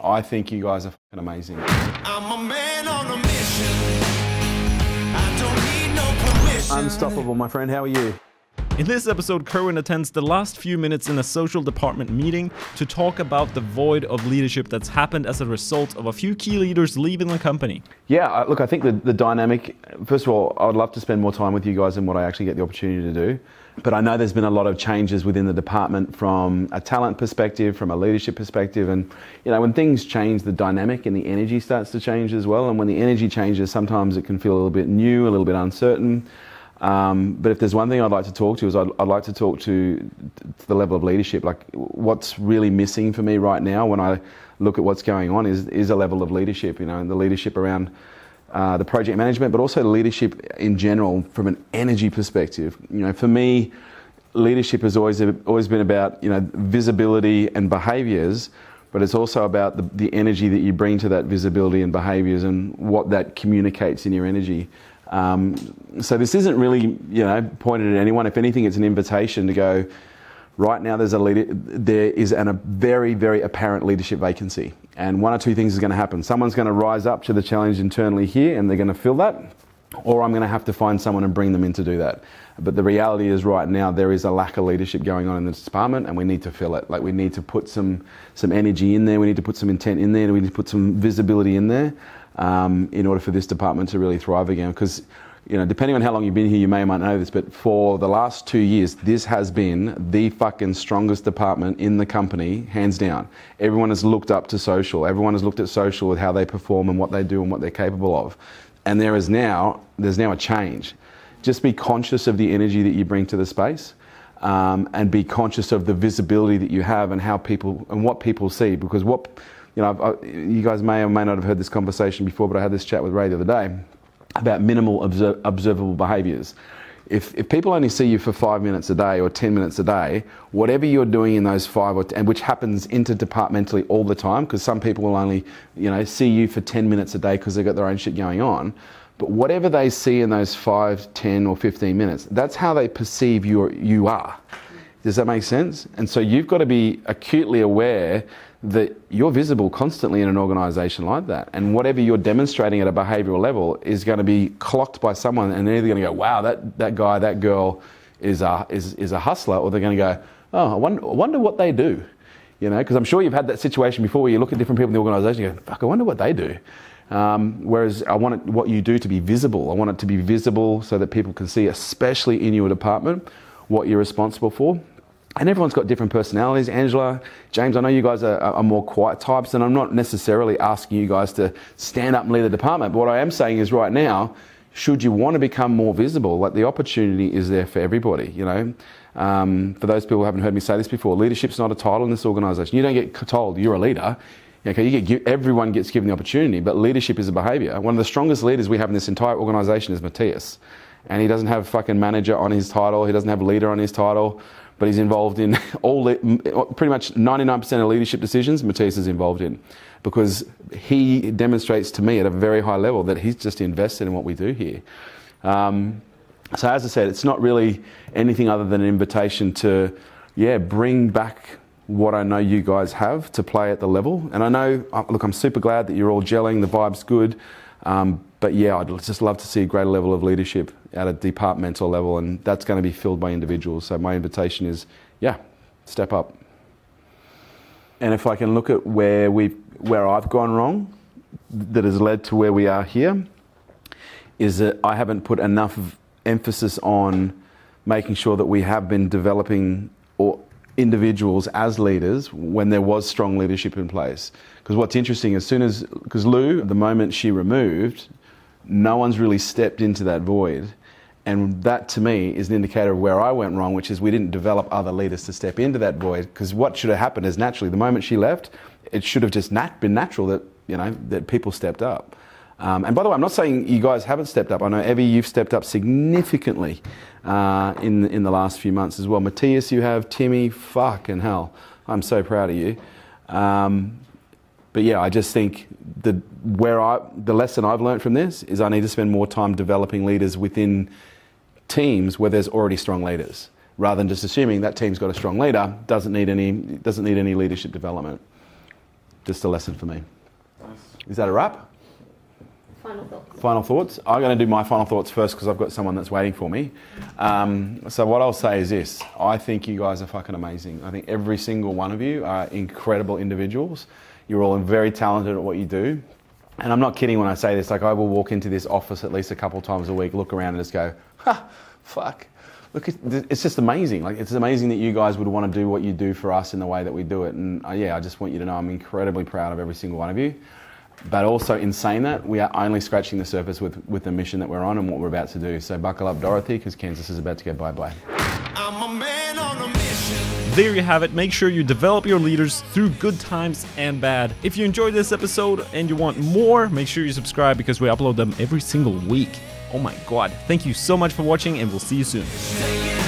I think you guys are fucking amazing. I'm a man on a mission. I don't need no permission. Unstoppable, my friend. How are you? In this episode, Kerwin attends the last few minutes in a social department meeting to talk about the void of leadership that's happened as a result of a few key leaders leaving the company. Yeah, look, I think the dynamic, first of all, I would love to spend more time with you guys than what I actually get the opportunity to do. But I know there's been a lot of changes within the department from a talent perspective, from a leadership perspective. And, you know, when things change, the dynamic and the energy starts to change as well. And when the energy changes, sometimes it can feel a little bit new, a little bit uncertain. But if there's one thing I'd like to talk to is I'd like to talk to the level of leadership. Like what's really missing for me right now when I look at what's going on is a level of leadership, you know, and the leadership around the project management, but also leadership in general from an energy perspective. You know, for me, leadership has always been about, you know, visibility and behaviours, but it's also about the energy that you bring to that visibility and behaviours and what that communicates in your energy. So this isn't really, you know, pointed at anyone. If anything, it's an invitation to go, right now there is a very, very apparent leadership vacancy. And one or two things is going to happen. Someone's going to rise up to the challenge internally here and they're going to fill that, or I'm going to have to find someone and bring them in to do that. But the reality is right now there is a lack of leadership going on in this department and we need to fill it. Like we need to put some energy in there, we need to put some intent in there, and we need to put some visibility in there in order for this department to really thrive again. Because, you know, depending on how long you've been here, you may or might know this, but for the last 2 years, this has been the fucking strongest department in the company, hands down. Everyone has looked up to social. Everyone has looked at social with how they perform and what they do and what they're capable of. And there's now a change. Just be conscious of the energy that you bring to the space, and be conscious of the visibility that you have and how people and what people see. Because you guys may or may not have heard this conversation before, but I had this chat with Ray the other day about minimal observable behaviours. If people only see you for 5 minutes a day or 10 minutes a day, whatever you're doing in those 5 or 10, and which happens interdepartmentally all the time, because some people will only, you know, see you for 10 minutes a day because they've got their own shit going on. But whatever they see in those 5, 10 or 15 minutes, that's how they perceive you are. Does that make sense? And so you've got to be acutely aware that you're visible constantly in an organisation like that, and whatever you're demonstrating at a behavioural level is going to be clocked by someone, and they're either going to go, "Wow, that guy, that girl is a hustler," or they're going to go, "Oh, I wonder what they do," you know? Because I'm sure you've had that situation before where you look at different people in the organisation, and you go, "Fuck, I wonder what they do." Whereas I want what you do to be visible. I want it to be visible so that people can see, especially in your department, what you're responsible for. And everyone's got different personalities. Angela, James, I know you guys are more quiet types, and I'm not necessarily asking you guys to stand up and lead the department. But what I am saying is right now, should you want to become more visible, like the opportunity is there for everybody, you know. For those people who haven't heard me say this before, leadership's not a title in this organisation. You don't get told you're a leader. Okay, everyone gets given the opportunity, but leadership is a behaviour. One of the strongest leaders we have in this entire organisation is Matthias. And he doesn't have fucking manager on his title, he doesn't have leader on his title, but he's involved in pretty much 99% of leadership decisions Matthias is involved in, because he demonstrates to me at a very high level that he's just invested in what we do here. So as I said, it's not really anything other than an invitation to, bring back what I know you guys have to play at the level. And I know, look, I'm super glad that you're all gelling, the vibe's good. But yeah, I'd just love to see a greater level of leadership at a departmental level, and that's going to be filled by individuals. So my invitation is, step up. And if I can look at where I've gone wrong, that has led to where we are here, is that I haven't put enough emphasis on making sure that we have been developing individuals as leaders when there was strong leadership in place. Because what's interesting, because Lou, the moment she removed, no one's really stepped into that void. And that to me is an indicator of where I went wrong, which is we didn't develop other leaders to step into that void. Because what should have happened is naturally, the moment she left, it should have just been natural that, you know, that people stepped up. And by the way, I'm not saying you guys haven't stepped up. I know, Evie, you've stepped up significantly in the last few months as well. Matthias, you have. Timmy, fucking hell. I'm so proud of you. But yeah, I just think the lesson I've learned from this is I need to spend more time developing leaders within teams where there's already strong leaders, rather than just assuming that team's got a strong leader, doesn't need any leadership development. just a lesson for me. Is that a wrap? Final thoughts. Final thoughts. I'm going to do my final thoughts first because I've got someone that's waiting for me. So what I'll say is this. I think you guys are fucking amazing. I think every single one of you are incredible individuals. You're all very talented at what you do. And I'm not kidding when I say this. Like, I will walk into this office at least a couple times a week, look around and just go, ha, fuck. Look, it's just amazing. Like, it's amazing that you guys would want to do what you do for us in the way that we do it. And yeah, I just want you to know I'm incredibly proud of every single one of you. But also, in saying that, we are only scratching the surface with the mission that we're on and what we're about to do. So buckle up, Dorothy, because Kansas is about to go bye-bye. I'm a man on a mission. There you have it. Make sure you develop your leaders through good times and bad. If you enjoyed this episode and you want more, make sure you subscribe because we upload them every single week. Oh my god. Thank you so much for watching and we'll see you soon. Take it